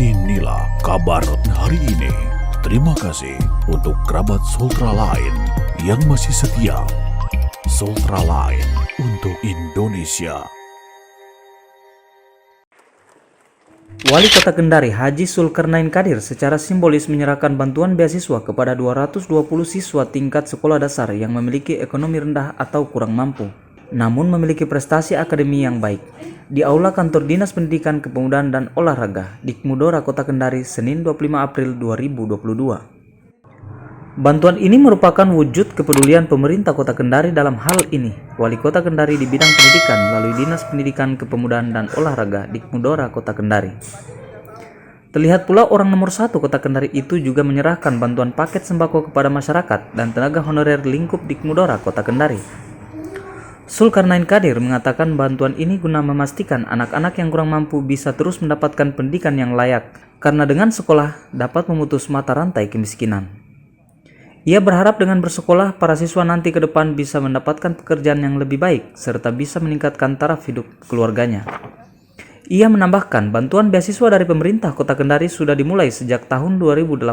Inilah kabar hari ini. Terima kasih untuk kerabat Sultra lain yang masih setia. Sultra lain untuk Indonesia. Wali Kota Kendari Haji Zulkarnain Kadir secara simbolis menyerahkan bantuan beasiswa kepada 220 siswa tingkat sekolah dasar yang memiliki ekonomi rendah atau kurang mampu, namun memiliki prestasi akademi yang baik, di Aula Kantor Dinas Pendidikan Kepemudaan dan Olahraga, Dikmudora Kota Kendari, Senin 25 April 2022. Bantuan ini merupakan wujud kepedulian pemerintah Kota Kendari dalam hal ini. Wali Kota Kendari di bidang pendidikan melalui Dinas Pendidikan Kepemudaan dan Olahraga Dikmudora Kota Kendari. Terlihat pula orang nomor 1 Kota Kendari itu juga menyerahkan bantuan paket sembako kepada masyarakat dan tenaga honorer lingkup Dikmudora Kota Kendari. Zulkarnain Kadir mengatakan bantuan ini guna memastikan anak-anak yang kurang mampu bisa terus mendapatkan pendidikan yang layak, karena dengan sekolah dapat memutus mata rantai kemiskinan. Ia berharap dengan bersekolah, para siswa nanti ke depan bisa mendapatkan pekerjaan yang lebih baik, serta bisa meningkatkan taraf hidup keluarganya. Ia menambahkan bantuan beasiswa dari pemerintah Kota Kendari sudah dimulai sejak tahun 2018,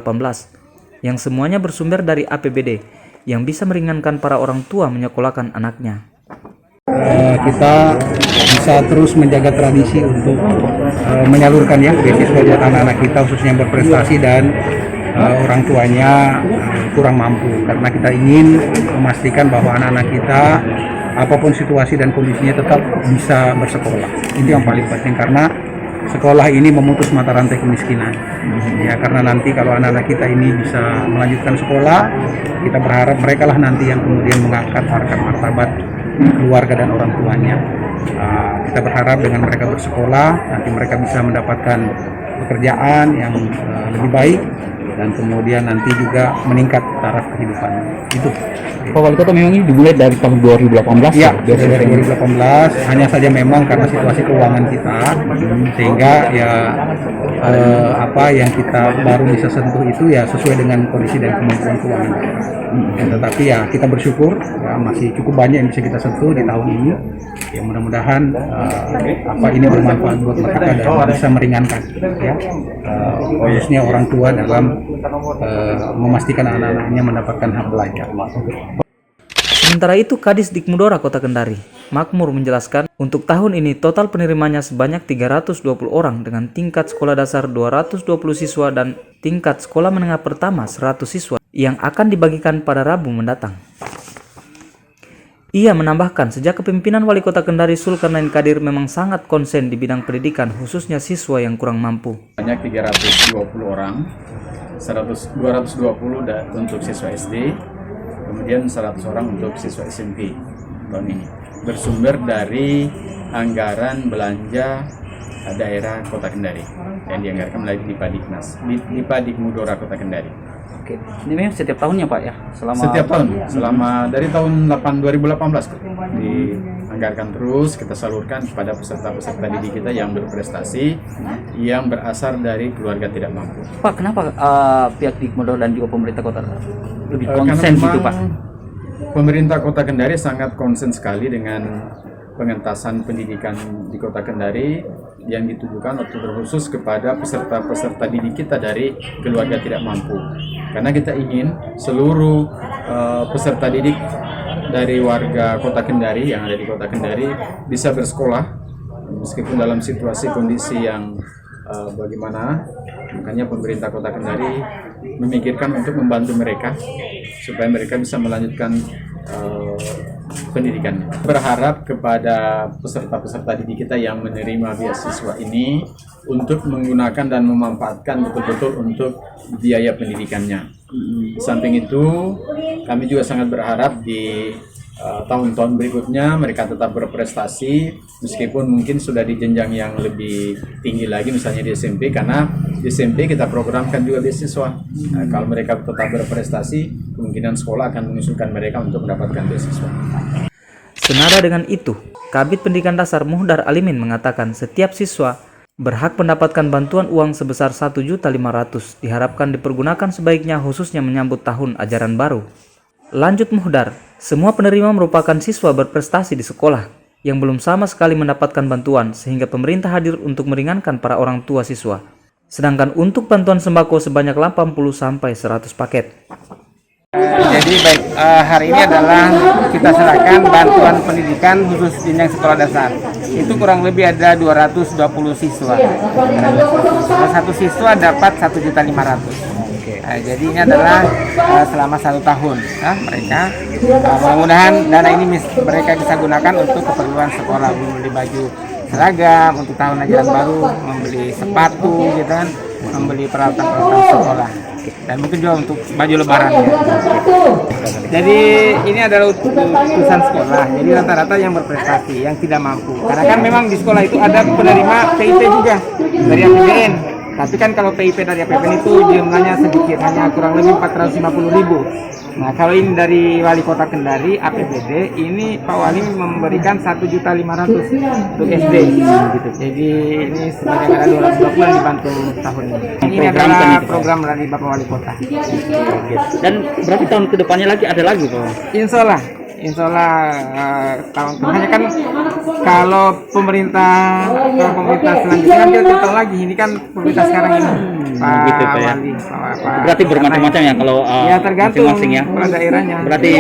yang semuanya bersumber dari APBD, yang bisa meringankan para orang tua menyekolahkan anaknya. Kita bisa terus menjaga tradisi untuk menyalurkan beasiswa buat anak-anak kita, khususnya yang berprestasi dan orang tuanya kurang mampu, karena kita ingin memastikan bahwa anak-anak kita apapun situasi dan kondisinya tetap bisa bersekolah. Itu yang paling penting, karena sekolah ini memutus mata rantai kemiskinan. Ya, karena nanti kalau anak-anak kita ini bisa melanjutkan sekolah, kita berharap mereka lah nanti yang kemudian mengangkat harkat martabat keluarga dan orang tuanya. Kita berharap dengan mereka bersekolah, nanti mereka bisa mendapatkan pekerjaan yang lebih baik, dan kemudian nanti juga meningkat taraf kehidupan. Itu. Pak Wali Kota, memang ini dimulai dari tahun 2018 ya? Dari 2018, hanya saja memang karena situasi keuangan kita, sehingga ya apa yang kita baru bisa sentuh itu ya sesuai dengan kondisi dan kemampuan keuangan kita. Tetapi ya kita bersyukur ya, masih cukup banyak yang bisa kita sentuh di tahun ini. Ya mudah-mudahan apa ini bermanfaat buat mereka dan bisa meringankan ya khususnya orang tua dalam memastikan anak-anaknya mendapatkan hak belajar. Sementara itu, Kadis Dikmudora Kota Kendari, Makmur, menjelaskan untuk tahun ini total penerimanya sebanyak 320 orang dengan tingkat sekolah dasar 220 siswa dan tingkat sekolah menengah pertama 100 siswa yang akan dibagikan pada Rabu mendatang. Ia menambahkan sejak kepemimpinan Wali Kota Kendari Zulkarnain Kadir memang sangat konsen di bidang pendidikan, khususnya siswa yang kurang mampu. Banyak 320 orang, 220 untuk siswa SD, kemudian 100 orang untuk siswa SMP tahun ini. Bersumber dari anggaran belanja daerah Kota Kendari yang dianggarkan melalui Dipa Dikmudora Kota Kendari. Oke, ini memang setiap tahunnya Pak ya? Setiap tahun, dari tahun 2018 dianggarkan terus, kita salurkan kepada peserta-peserta didik kita yang berprestasi, yang berasal dari keluarga tidak mampu. Pak, kenapa pihak Dikmudora dan juga pemerintah kota lebih konsen gitu Pak? Pemerintah Kota Kendari sangat konsen sekali dengan pengentasan pendidikan di Kota Kendari yang ditujukan atau terkhusus kepada peserta-peserta didik kita dari keluarga tidak mampu. Karena kita ingin seluruh peserta didik dari warga Kota Kendari yang ada di Kota Kendari bisa bersekolah meskipun dalam situasi kondisi yang bagaimana. Makanya pemerintah Kota Kendari memikirkan untuk membantu mereka supaya mereka bisa melanjutkan pendidikannya. Berharap kepada peserta-peserta didik kita yang menerima beasiswa ini untuk menggunakan dan memanfaatkan betul-betul untuk biaya pendidikannya. Di samping itu, kami juga sangat berharap di tahun-tahun berikutnya mereka tetap berprestasi meskipun mungkin sudah di jenjang yang lebih tinggi lagi, misalnya di SMP, karena di SMP kita programkan juga beasiswa. Kalau mereka tetap berprestasi, kemungkinan sekolah akan mengusulkan mereka untuk mendapatkan beasiswa. Senada dengan itu, Kabid Pendidikan Dasar Muhdar Alimin mengatakan setiap siswa berhak mendapatkan bantuan uang sebesar 1.500.000 diharapkan dipergunakan sebaiknya khususnya menyambut tahun ajaran baru. Lanjut Muhdar, semua penerima merupakan siswa berprestasi di sekolah yang belum sama sekali mendapatkan bantuan, sehingga pemerintah hadir untuk meringankan para orang tua siswa. Sedangkan untuk bantuan sembako sebanyak 80-100 paket. Jadi baik, hari ini adalah kita serahkan bantuan pendidikan khusus jenjang sekolah dasar. Itu kurang lebih ada 220 siswa. Satu siswa dapat 1.500.000. Jadi ini adalah selama 1 tahun mereka. Mudah-mudahan dana ini mereka bisa gunakan untuk keperluan sekolah, membeli baju seragam untuk tahun ajaran baru, membeli sepatu, gitu kan, membeli peralatan-peralatan sekolah. Dan mungkin juga untuk baju lebaran ya. Jadi ini adalah utusan sekolah. Jadi rata-rata yang berprestasi, yang tidak mampu. Karena kan memang di sekolah itu ada penerima PIP juga dari APBN. Tapi kan kalau PIP dari APBN itu jumlahnya sedikit, hanya kurang lebih 450.000. Nah, kalau ini dari Wali Kota Kendari APBD, ini Pak Wali memberikan 1.500.000 untuk SD. Gitu. Jadi ini sebanyak ada 220 yang dibantu tahun ini. Ini adalah program dari Bapak Wali Kota. Dan berarti tahun kedepannya lagi ada lagi Pak? Insya Allah tahun depannya kan kalau pemerintah selanjutnya kan kita tahu lagi, ini kan pemerintah sekarang ini Pak gitu, Pak, ya? Wali. Berarti bermacam-macam ya kalau ya tergantung masing-masing ya. pada daerahnya. Berarti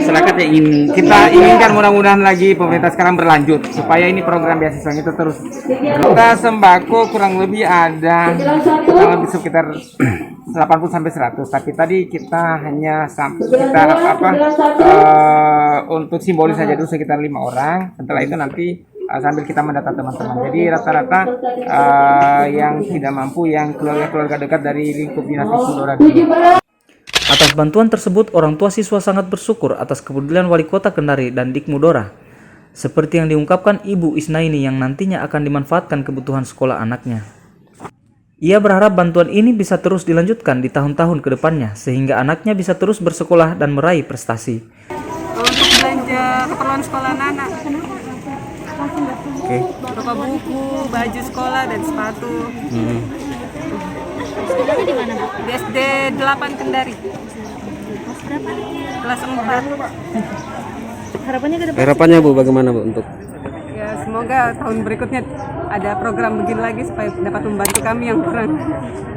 masyarakat yang ingin Kita inginkan mudah-mudahan lagi pemerintah sekarang berlanjut supaya ini program beasiswa itu terus. Kita sembako kurang lebih ada kurang lebih sekitar 80-100, tapi tadi kita hanya untuk simbolis saja dulu sekitar 5 orang. Setelah itu nanti sambil kita mendata teman-teman. Jadi rata-rata yang tidak mampu, yang keluarga-keluarga dekat dari lingkup dinas Mudora. Atas bantuan tersebut, orang tua siswa sangat bersyukur atas kepedulian Wali Kota Kendari dan Dikmudora. Seperti yang diungkapkan Ibu Isnaini yang nantinya akan dimanfaatkan kebutuhan sekolah anaknya. Ia berharap bantuan ini bisa terus dilanjutkan di tahun-tahun ke depannya, sehingga anaknya bisa terus bersekolah dan meraih prestasi. Untuk belanja keperluan sekolah anak-anak. Oke. Berupa buku, baju sekolah, dan sepatu. Sekolahnya di mana, Bu? Di SD 8 Kendari. Kelas 4. Harapannya ke depan? Harapannya Bu bagaimana Bu untuk? Ya, semoga tahun berikutnya ada program begini lagi supaya dapat membantu kami yang kurang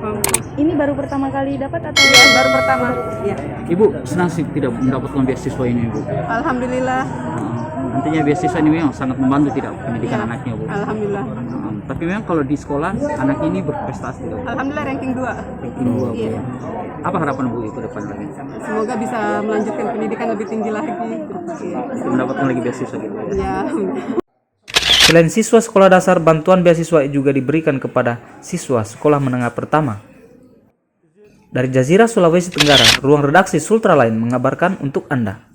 mampu. Ini baru pertama kali dapat atau? Ya, baru pertama. Ya. Ibu senang sih tidak mendapatkan beasiswa ini Bu. Alhamdulillah. Nantinya beasiswa ini memang sangat membantu tidak pendidikan Ya, anaknya Bu. alhamdulillah. Tapi memang kalau di sekolah anak ini berprestasi Bu. Alhamdulillah ranking 2. Ranking 2 Bu. Iya. Apa harapan Bu itu depan lagi? Semoga bisa melanjutkan pendidikan lebih tinggi lagi. Iya. Mendapatkan lagi beasiswa gitu. Ya. Selain siswa sekolah dasar, bantuan beasiswa juga diberikan kepada siswa sekolah menengah pertama. Dari Jazirah Sulawesi Tenggara, ruang redaksi Sultra Line mengabarkan untuk Anda.